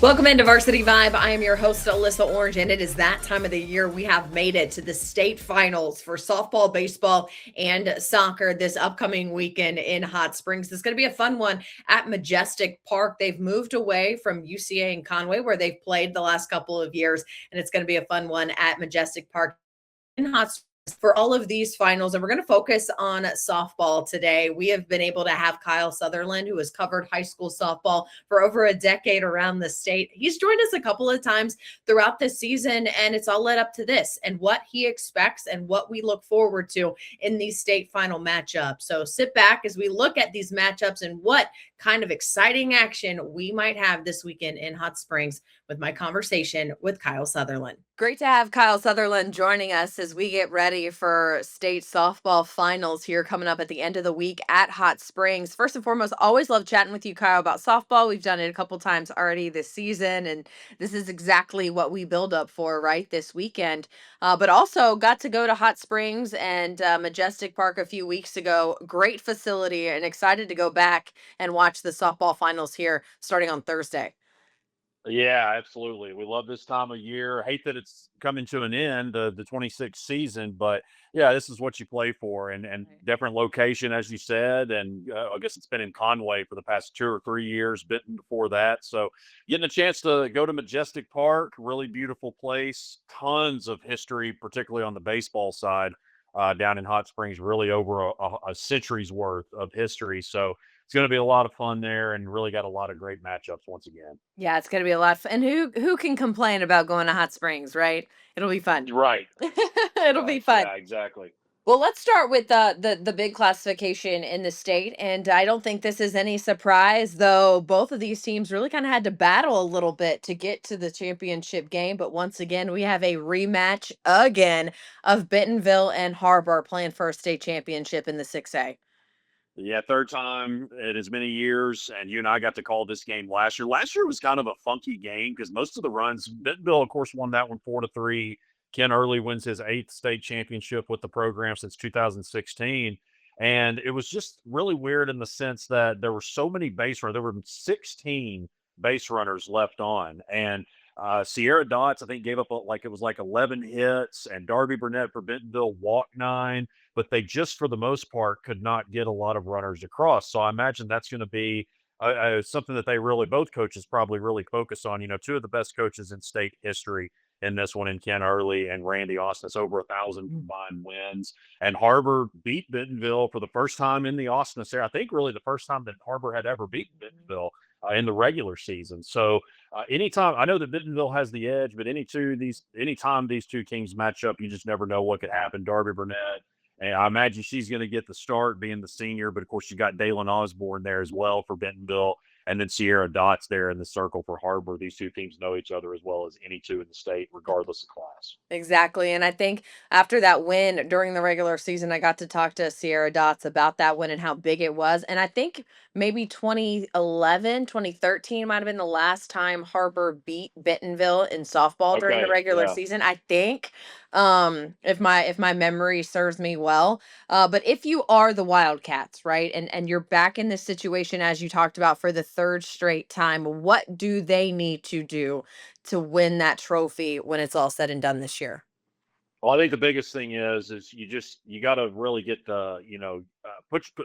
Welcome into Varsity Vibe. I am your host, Alyssa Orange, and it is that time of the year. We have made it to the state finals for softball, baseball, and soccer this upcoming weekend in Hot Springs. This is going to be a fun one at Majestic Park. They've moved away from UCA and Conway, where they've played the last couple of years, and it's going to be a fun one at Majestic Park in Hot Springs for all of these finals. And we're going to focus on softball today. We have been able to have Kyle Sutherland, who has covered high school softball for over a decade around the state. He's joined us a couple of times throughout this season, and it's all led up to this and what he expects and what we look forward to in these state final matchups. So sit back as we look at these matchups and what kind of exciting action we might have this weekend in Hot Springs with my conversation with Kyle Sutherland. Great to have Kyle Sutherland joining us as we get ready for state softball finals here coming up at the end of the week at Hot Springs. First and foremost, always love chatting with you, Kyle, about softball. We've done it a couple times already this season, and this is exactly what we build up for right this weekend. But also got to go to Hot Springs and Majestic Park a few weeks ago. Great facility, and excited to go back and watch the softball finals here starting on Thursday. Yeah, absolutely. We love this time of year. Hate that it's coming to an end, the 26th season, but yeah, this is what you play for, and Right. different location, as you said. And I guess it's been in Conway for the past 2 or 3 years, Benton before that. So getting a chance to go to Majestic Park, really beautiful place, tons of history, particularly on the baseball side, down in Hot Springs, really over a century's worth of history. So it's going to be a lot of fun there, and really got a lot of great matchups once again. Yeah, it's gonna be a lot of fun. And who can complain about going to Hot Springs, right? It'll be fun. Right. It'll be Right. fun. Yeah, exactly. Well, let's start with the big classification in the state, and I don't think this is any surprise, though both of these teams really kind of had to battle a little bit to get to the championship game. But once again, we have a rematch again of Bentonville and Harbor playing for a state championship in the 6A. Yeah, third time in as many years, and you and I got to call this game last year. Last year was kind of a funky game because most of the runs, Bentonville, of course, won that one 4-3. Ken Early wins his eighth state championship with the program since 2016. And it was just really weird in the sense that there were so many base runners. There were 16 base runners left on. And Sierra Dots, I think, gave up like it was like 11 hits, and Darby Burnett for Bentonville walked 9, but they just for the most part could not get a lot of runners across. So I imagine that's going to be something that they really, both coaches probably really focus on. Two of the best coaches in state history in this one, in Ken Early and Randy Austin. It's over 1,000 combined wins. And Harbor beat Bentonville for the first time in the Austin area. I think really the first time that Harbor had ever beaten Bentonville in the regular season. So anytime, I know that Bentonville has the edge, but anytime these two teams match up, you just never know what could happen. Darby Burnett, and I imagine she's going to get the start being the senior, but of course you got Dalen Osborne there as well for Bentonville, and then Sierra Dots there in the circle for Harbor. These two teams know each other as well as any two in the state, regardless of class. Exactly. And I think after that win during the regular season, I got to talk to Sierra Dots about that win and how big it was. And I think maybe 2011, 2013 might have been the last time Harbor beat Bentonville in softball during the Okay, regular yeah. season. I think if my memory serves me well. But if you are the Wildcats, right? And you're back in this situation as you talked about for the third straight time, what do they need to do to win that trophy when it's all said and done this year? Well, I think the biggest thing is you got to really get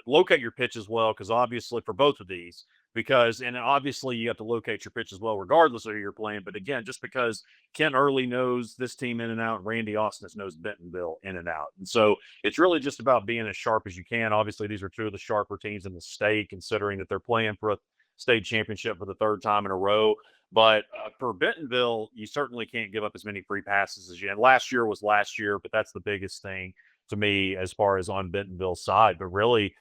locate your pitch as well, because obviously for both of these, because and obviously you have to locate your pitch as well regardless of who you're playing. But again, just because Ken Early knows this team in and out, and Randy Austin knows Bentonville in and out, and so it's really just about being as sharp as you can. Obviously, these are two of the sharper teams in the state, considering that they're playing for a state championship for the third time in a row. But for Bentonville, you certainly can't give up as many free passes as you. And last year was last year, but that's the biggest thing to me as far as on Bentonville's side. But really,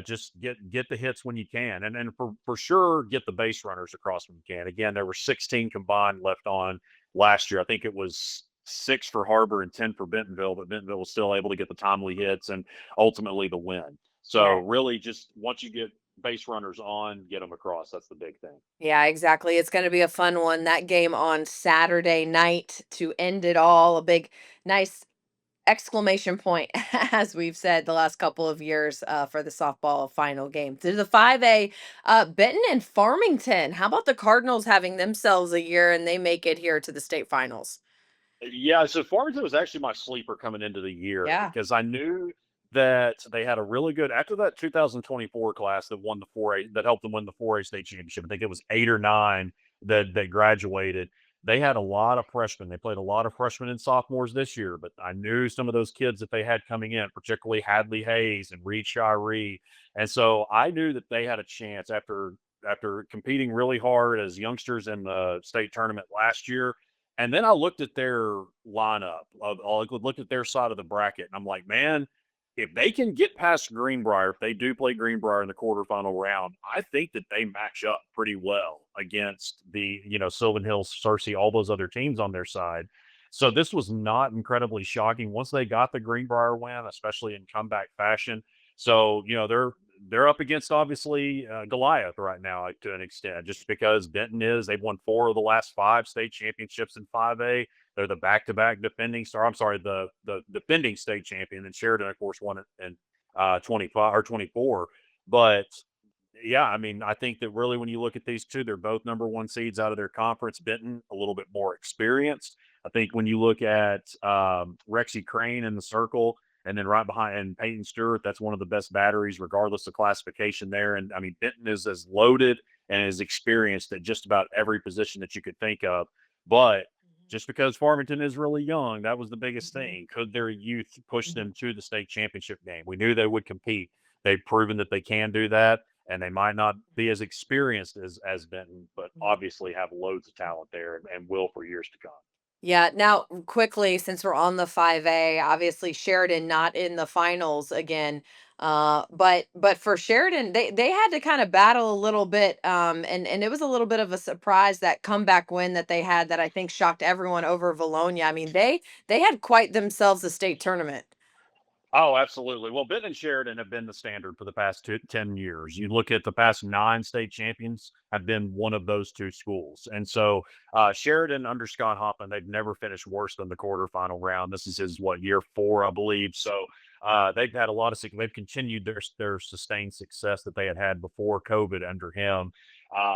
just get the hits when you can, and for sure get the base runners across when you can. Again, there were 16 combined left on last year. I think it was 6 for Harbor and 10 for Bentonville, but Bentonville was still able to get the timely hits and ultimately the win. So Yeah. really, just once you get base runners on, get them across. That's the big thing. Yeah, exactly. It's going to be a fun one. That game on Saturday night to end it all. A big, nice exclamation point, as we've said the last couple of years for the softball final game. There's the 5A, Benton and Farmington. How about the Cardinals having themselves a year and they make it here to the state finals? Yeah, so Farmington was actually my sleeper coming into the year Yeah. because I knew that they had a really good after that 2024 class that won the 4A that helped them win the 4A state championship. I think it was 8 or 9 that graduated. They had a lot of freshmen. They played a lot of freshmen and sophomores this year, but I knew some of those kids that they had coming in, particularly Hadley Hayes and Reed Shiree. And so I knew that they had a chance after competing really hard as youngsters in the state tournament last year. And then I looked at their lineup. I looked at their side of the bracket, and I'm like, man, if they can get past Greenbrier, if they do play Greenbrier in the quarterfinal round, I think that they match up pretty well against the, Sylvan Hills, Searcy, all those other teams on their side. So this was not incredibly shocking once they got the Greenbrier win, especially in comeback fashion. So, they're up against obviously Goliath right now to an extent, just because they've won 4 of the last 5 state championships in 5A. They're the back-to-back defending star. I'm sorry, the defending state champion. And Sheridan, of course, won it in 25 or 24. But yeah, I mean, I think that really when you look at these two, they're both number 1 seeds out of their conference. Benton, a little bit more experienced. I think when you look at Rexy Crane in the circle, and then right behind and Peyton Stewart, that's one of the best batteries, regardless of classification there. And I mean, Benton is as loaded and as experienced at just about every position that you could think of. But just because Farmington is really young, that was the biggest Mhm. thing. Could their youth push Mhm. them to the state championship game? We knew they would compete. They've proven that they can do that, and they might not be as experienced as Benton, but Mhm. obviously have loads of talent there and will for years to come. Yeah. Now, quickly, since we're on the 5A, obviously Sheridan not in the finals again. But for Sheridan, they had to kind of battle a little bit. And it was a little bit of a surprise, that comeback win that they had, that I think shocked everyone over Valonia. I mean, they had quite themselves a state tournament. Oh, absolutely. Well, Benton and Sheridan have been the standard for the past 10 years. You look at the past 9 state champions have been one of those 2 schools. And so Sheridan under Scott Hoffman, they've never finished worse than the quarterfinal round. This is his, year 4, I believe. So they've had a lot of, they've continued their sustained success that they had before COVID under him.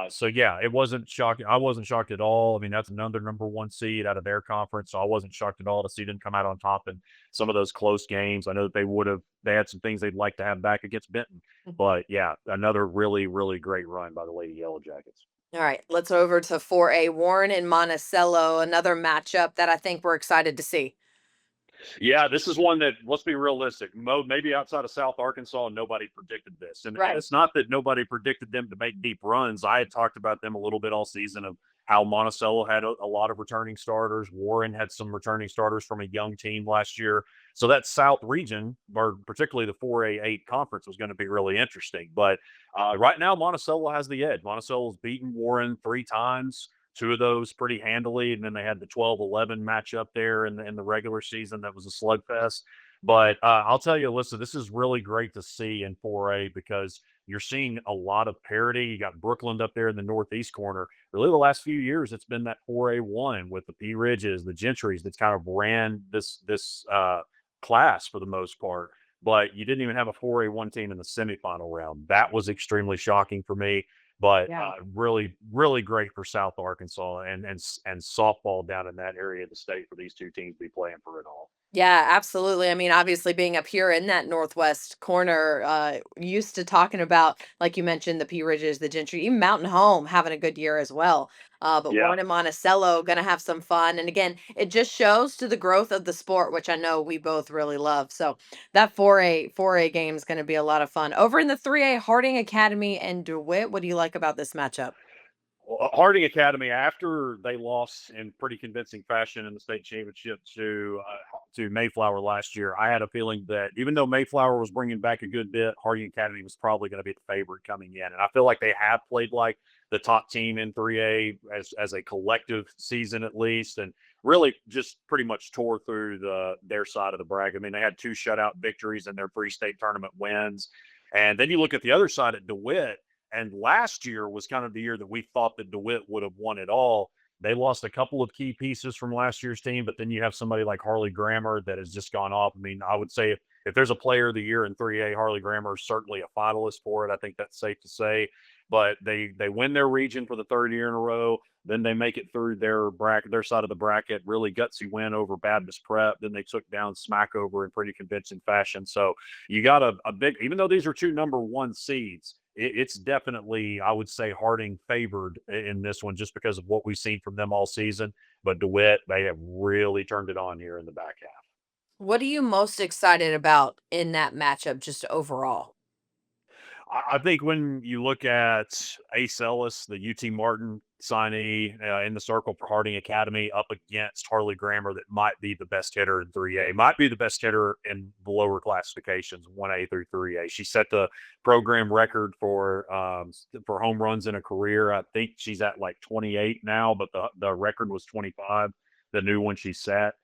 So yeah, it wasn't shocking. I wasn't shocked at all. I mean, that's another number 1 seed out of their conference. So I wasn't shocked at all to see them come out on top and some of those close games. I know that they had some things they'd like to have back against Benton. But yeah, another really, really great run by the Lady Yellow Jackets. All right, let's over to 4A, Warren and Monticello, another matchup that I think we're excited to see. Yeah, this is one that, let's be realistic. Maybe outside of South Arkansas, nobody predicted this. And Right. it's not that nobody predicted them to make deep runs. I had talked about them a little bit all season of how Monticello had a lot of returning starters. Warren had some returning starters from a young team last year. So that South region, or particularly the 4A8 conference, was going to be really interesting. But right now, Monticello has the edge. Monticello's beaten Warren 3 times, 2 of those pretty handily, and then they had the 12-11 matchup there in the regular season that was a slugfest. But I'll tell you, Alyssa, this is really great to see in 4A because you're seeing a lot of parity. You got Brookland up there in the northeast corner. Really, the last few years, it's been that 4A1 with the P Ridges, the Gentrys that's kind of ran this class for the most part. But you didn't even have a 4A1 team in the semifinal round. That was extremely shocking for me. But Yeah. really, really great for South Arkansas and softball down in that area of the state for these 2 teams to be playing for it all. Yeah, absolutely. I mean, obviously being up here in that northwest corner, used to talking about, like you mentioned, the P Ridges, the Gentry, even Mountain Home having a good year as well. But Yeah. Warren and Monticello gonna have some fun. And again, it just shows to the growth of the sport, which I know we both really love. So that 4A game is gonna be a lot of fun. Over in the 3A, Harding Academy and DeWitt, what do you like about this matchup? Well, Harding Academy, after they lost in pretty convincing fashion in the state championship to Mayflower last year, I had a feeling that even though Mayflower was bringing back a good bit, Harding Academy was probably going to be the favorite coming in, and I feel like they have played like the top team in 3A as a collective season at least, and really just pretty much tore through their side of the bracket. I mean, they had 2 shutout victories in their 3 state tournament wins, and then you look at the other side at DeWitt. And last year was kind of the year that we thought that DeWitt would have won it all. They lost a couple of key pieces from last year's team, but then you have somebody like Harley Grammer that has just gone off. I mean, I would say if there's a player of the year in 3A, Harley Grammer is certainly a finalist for it. I think that's safe to say. But they win their region for the third year in a row. Then they make it through their bracket, their side of the bracket. Really gutsy win over Baptist Prep. Then they took down Smackover in pretty convincing fashion. So you got a big, even though these are two number one seeds, it's definitely, I would say, Harding favored in this one just because of what we've seen from them all season. But DeWitt, they have really turned it on here in the back half. What are you most excited about in that matchup, just overall? I think when you look at Ace Ellis, the UT Martin signee in the circle for Harding Academy, up against Harley Grammer, that might be the best hitter in 3A, might be the best hitter in the lower classifications, 1A through 3A. She set the program record for home runs in a career. I think she's at like 28 now, but the record was 25. The new one she set.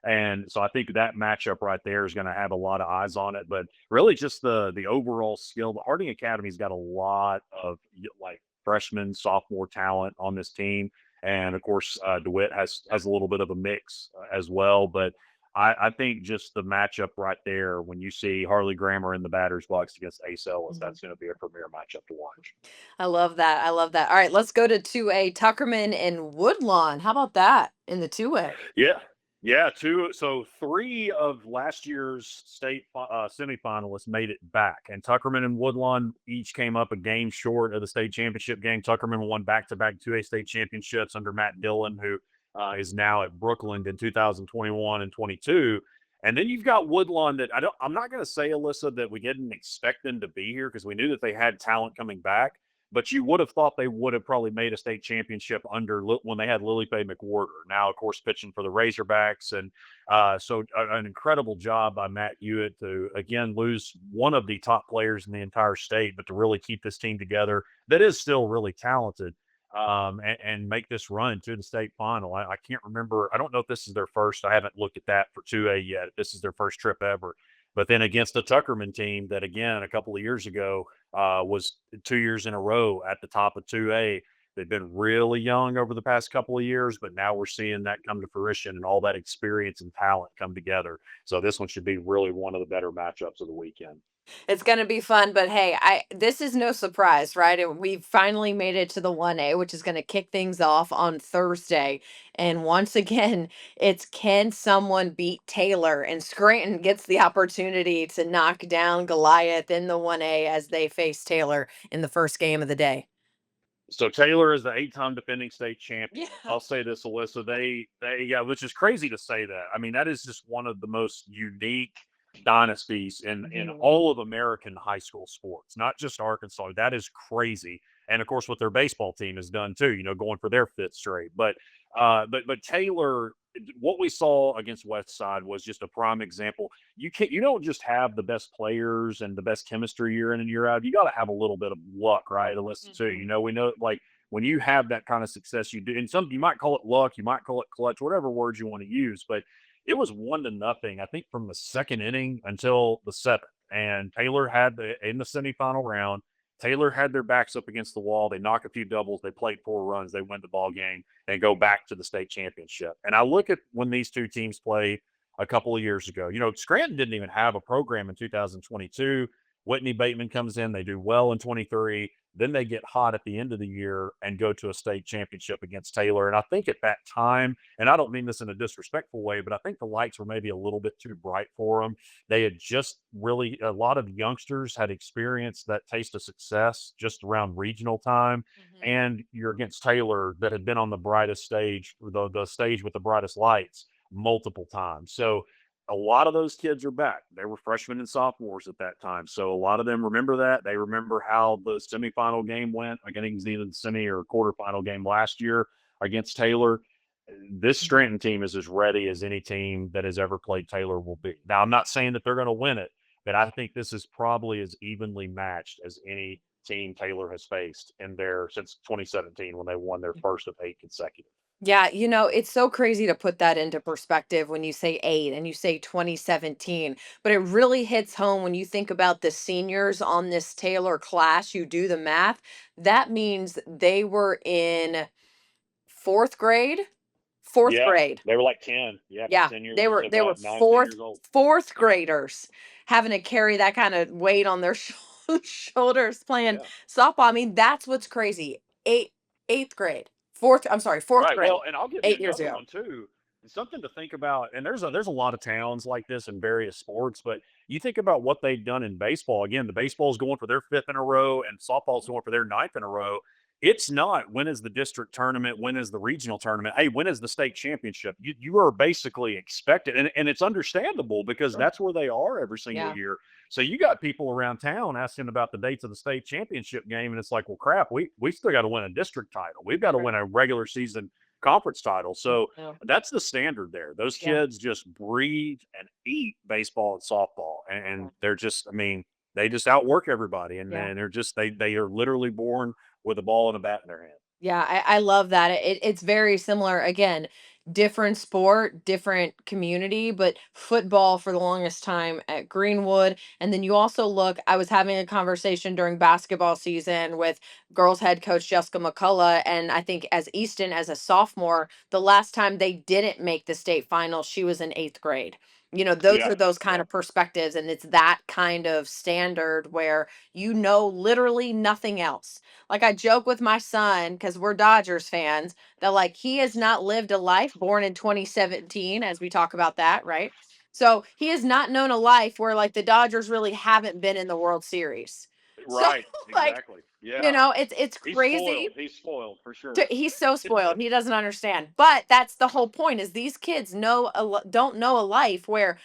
And so I think that matchup right there is going to have a lot of eyes on it. But really, just the overall skill. The Harding Academy's got a lot of like freshman, sophomore talent on this team, and of course, DeWitt has a little bit of a mix as well. But I think just the matchup right there, when you see Harley Grammer in the batter's box against Ace Ellis, Mhm. that's going to be a premier matchup to watch. I love that. I love that. All right, let's go to 2A, Tuckerman and Woodlawn. How about that in the 2A? Yeah. Yeah, three of last year's semifinalists made it back, and Tuckerman and Woodlawn each came up a game short of the state championship game. Tuckerman won back-to-back 2A state championships under Matt Dillon, who is now at Brookland in 2021 and 22. And then you've got Woodlawn that I'm not going to say, Alyssa, that we didn't expect them to be here because we knew that they had talent coming back, but you would have thought they would have probably made a state championship when they had Lily Faye McWhorter. Now, of course, pitching for the Razorbacks, and an incredible job by Matt Hewitt to again lose one of the top players in the entire state, but to really keep this team together that is still really talented. And make this run to the state final. I can't remember. I don't know if this is their first. I haven't looked at that for 2A yet. If this is their first trip ever. But then against the Tuckerman team that, again, a couple of years ago was 2 years in a row at the top of 2A. They've been really young over the past couple of years, but now we're seeing that come to fruition and all that experience and talent come together. So this one should be really one of the better matchups of the weekend. It's gonna be fun, but hey, I this is no surprise, right? We finally made it to the 1A, which is gonna kick things off on Thursday. And once again, it's can someone beat Taylor? And Scranton gets the opportunity to knock down Goliath in the 1A as they face Taylor in the first game of the day. So Taylor is the eight-time defending state champion. Yeah. I'll say this, Alyssa, yeah, which is crazy to say that. I mean, that is just one of the most unique dynasties in Mhm. all of American high school sports, not just Arkansas. That is crazy. And of course, what their baseball team has done too, going for their fifth straight. But Taylor, what we saw against West Side was just a prime example. You don't just have the best players and the best chemistry year in and year out. You got to have a little bit of luck, right? To listen to, Mhm. we know, like, when you have that kind of success, you do, and some, you might call it luck, you might call it clutch, whatever words you want to use, but it was 1-0, I think, from the second inning until the seventh. And Taylor had in the semifinal round. Taylor had their backs up against the wall. They knock a few doubles. They played 4 runs. They win the ball game and go back to the state championship. And I look at when these two teams played a couple of years ago. Scranton didn't even have a program in 2022. Whitney Bateman comes in. They do well in 23. Then they get hot at the end of the year and go to a state championship against Taylor. And I think at that time, and I don't mean this in a disrespectful way, but I think the lights were maybe a little bit too bright for them. They had just really, a lot of youngsters had experienced that taste of success just around regional time. Mhm. And you're against Taylor that had been on the brightest stage, the stage with the brightest lights multiple times. So a lot of those kids are back. They were freshmen and sophomores at that time. So a lot of them remember that. They remember how the semifinal game went. I think it was either the semi or quarterfinal game last year against Taylor. This Mhm. Scranton team is as ready as any team that has ever played Taylor will be. Now, I'm not saying that they're going to win it, but I think this is probably as evenly matched as any team Taylor has faced in their since 2017 when they won their first of 8 consecutive. Yeah, it's so crazy to put that into perspective when you say 8 and you say 2017, but it really hits home when you think about the seniors on this Taylor class. You do the math, that means they were in 4th grade. 4th Yeah, grade. they were like 10. Yeah, Yeah, 10 years they were to they were about 9, 10 years old. 4th graders having to carry that kind of weight on their shoulders playing Yeah. softball. I mean, that's what's crazy. 8th grade. 4th Right. grade. Well, and I'll give you 8 years another ago. one too. It's something to think about. And there's a lot of towns like this in various sports, but you think about what they've done in baseball. Again, the baseball's going for their fifth in a row, and softball's going for their ninth in a row. It's not when is the district tournament, when is the regional tournament, hey, when is the state championship? You are basically expected, and it's understandable because Sure. that's where they are every single Yeah. year. So you got people around town asking about the dates of the state championship game, and it's like, well, crap, we still got to win a district title. We've got to Right. win a regular season conference title. So No. that's the standard there. Those Yeah. kids just breathe and eat baseball and softball, and Yeah. they're just, I mean, they just outwork everybody, and Yeah. then they're just they are literally born with a ball and a bat in their hand. Yeah, I love that. It's very similar. Again, different sport, different community, but football for the longest time at Greenwood. And then you also look, I was having a conversation during basketball season with girls head coach Jessica McCullough. And I think as Easton, as a sophomore, the last time they didn't make the state finals, she was in 8th grade. Those Yeah, are those kind yeah, of perspectives. And it's that kind of standard where literally nothing else. Like I joke with my son because we're Dodgers fans that like he has not lived a life born in 2017, as we talk about that, right? So he has not known a life where like the Dodgers really haven't been in the World Series. So right, like, exactly. Yeah, it's he's crazy. spoiled. He's spoiled for sure. He's so spoiled. He doesn't understand. But that's the whole point is these kids don't know a life where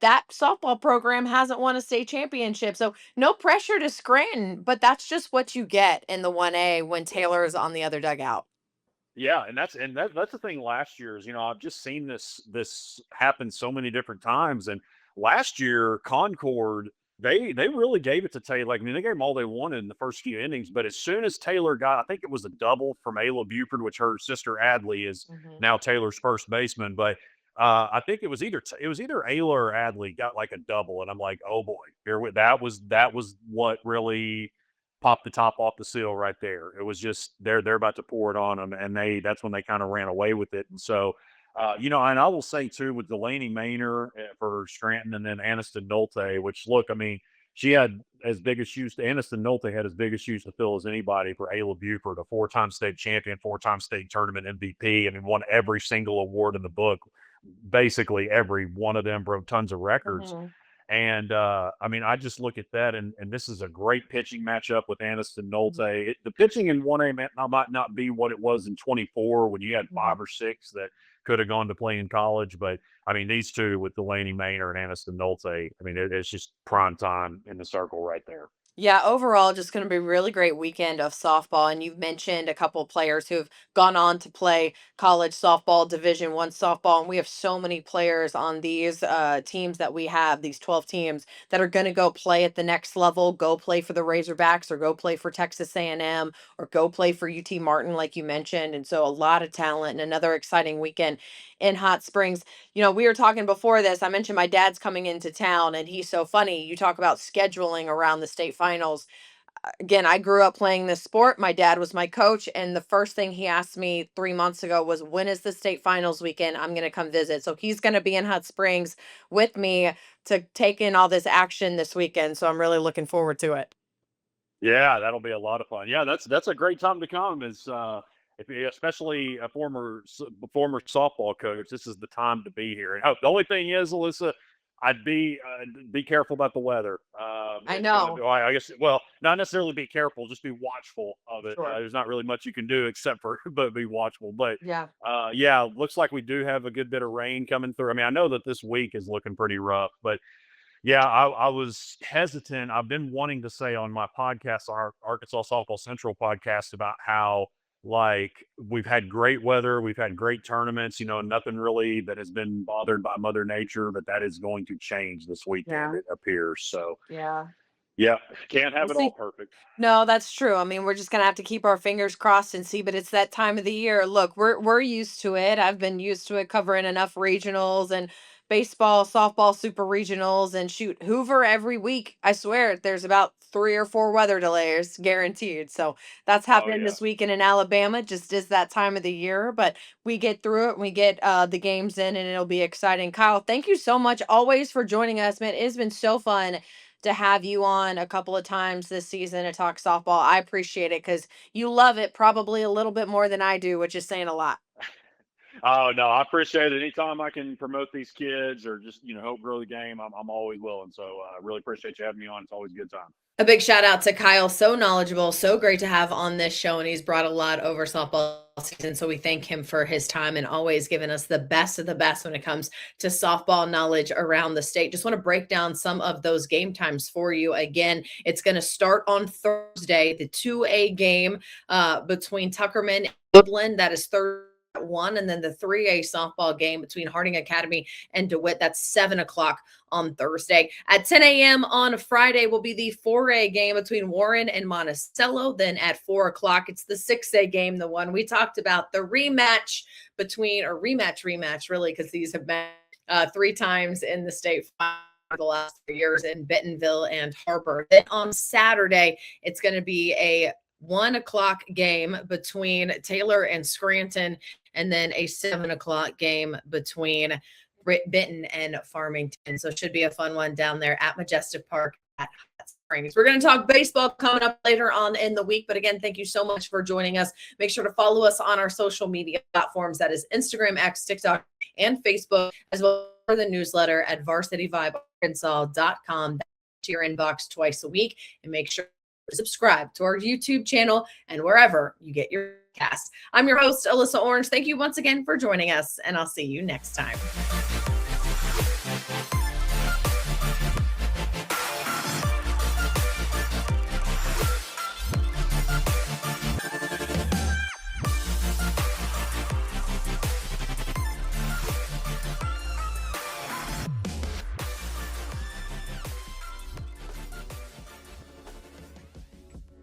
that softball program hasn't won a state championship. So no pressure to Scranton, but that's just what you get in the 1A when Taylor is on the other dugout. Yeah, and that's the thing last year is, I've just seen this happen so many different times. And last year, Concord, they really gave it to Taylor. Like, I mean, they gave him all they wanted in the first few innings, but as soon as Taylor got, I think it was a double from Ayla Buford, which her sister Adley is Mhm. now Taylor's first baseman. But I think it was either Ayla or Adley got like a double, and I'm like, oh boy, that was what really pop the top off the seal right there. It was just they're about to pour it on them, and that's when they kind of ran away with it. And so, and I will say too with Delaney Maynor for Scranton, and then Aniston Nolte, which look, I mean, she had as big as shoes. Aniston Nolte had as big as shoes to fill as anybody for Ayla Buford, a four-time state champion, four-time state tournament MVP, and won every single award in the book. Basically, every one of them broke tons of records. Mhm. And I mean, I just look at that, and this is a great pitching matchup with Aniston Nolte. Mhm. The pitching in 1A might not be what it was in 24 when you had Mhm. five or six that could have gone to play in college. But I mean, these two with Delaney Maynor and Aniston Nolte, I mean, it's just prime time in the circle right there. Yeah, overall, just going to be a really great weekend of softball. And you've mentioned a couple of players who have gone on to play college softball, Division 1 softball, and we have so many players on these teams that we have, these 12 teams that are going to go play at the next level, go play for the Razorbacks, or go play for Texas A&M, or go play for UT Martin, like you mentioned. And so a lot of talent and another exciting weekend in Hot Springs. We were talking before this. I mentioned my dad's coming into town, and he's so funny. You talk about scheduling around the state finals. Again, I grew up playing this sport. My dad was my coach, and the first thing he asked me 3 months ago was, "When is the state finals weekend? I'm going to come visit." So he's going to be in Hot Springs with me to take in all this action this weekend. So I'm really looking forward to it. Yeah, that'll be a lot of fun. Yeah, that's a great time to come. Is if you, especially a former softball coach, this is the time to be here. And the only thing is, Alyssa, I'd be careful about the weather. I It's going to know. be, I guess, well, not necessarily be careful, just be watchful of it. Sure. There's not really much you can do except for but be watchful. But Yeah. yeah, looks like we do have a good bit of rain coming through. I mean, I know that this week is looking pretty rough, but yeah, I was hesitant. I've been wanting to say on my podcast, our Arkansas Softball Central podcast, about how like we've had great weather, we've had great tournaments, nothing really that has been bothered by Mother Nature, but that is going to change this weekend, Yeah. it appears. So Yeah. yeah, can't We'll have it all see. perfect. No, that's true. I mean, we're just gonna have to keep our fingers crossed and see, but it's that time of the year. Look, we're used to it. I've been used to it covering enough regionals and baseball, softball, super regionals, and shoot, Hoover every week. I swear there's about 3 or 4 weather delays guaranteed. So that's Oh happening yeah. this weekend in Alabama. Just is that time of the year, but we get through it and we get the games in, and it'll be exciting. Kyle, thank you so much always for joining us, man. It's been so fun to have you on a couple of times this season to talk softball. I appreciate it because you love it probably a little bit more than I do, which is saying a lot. Oh no, I appreciate it. Anytime I can promote these kids or just help grow the game, I'm always willing. So I really appreciate you having me on. It's always a good time. A big shout out to Kyle. So knowledgeable, so great to have on this show. And he's brought a lot over softball season. So we thank him for his time and always giving us the best of the best when it comes to softball knowledge around the state. Just want to break down some of those game times for you. Again, it's going to start on Thursday, the 2A game between Tuckerman and Woodland. That is Thursday at 1, and then the 3A softball game between Harding Academy and DeWitt. That's 7 o'clock on Thursday. At 10 a.m. on Friday will be the 4A game between Warren and Monticello. Then at 4 o'clock, it's the 6A game, the one we talked about, the rematch between, or rematch, really, because these have been 3 times in the state final the last 3 years in Bentonville and Harper. Then on Saturday, it's going to be a 1 o'clock game between Taylor and Scranton, and then a 7 o'clock game between Benton and Farmington. So it should be a fun one down there at Majestic Park at Hot Springs. We're going to talk baseball coming up later on in the week. But again, thank you so much for joining us. Make sure to follow us on our social media platforms. That is Instagram, X, TikTok, and Facebook, as well as the newsletter at varsityvibearkansas.com to your inbox twice a week. And make sure to subscribe to our YouTube channel and wherever you get your cast. I'm your host, Alyssa Orange. Thank you once again for joining us, and I'll see you next time.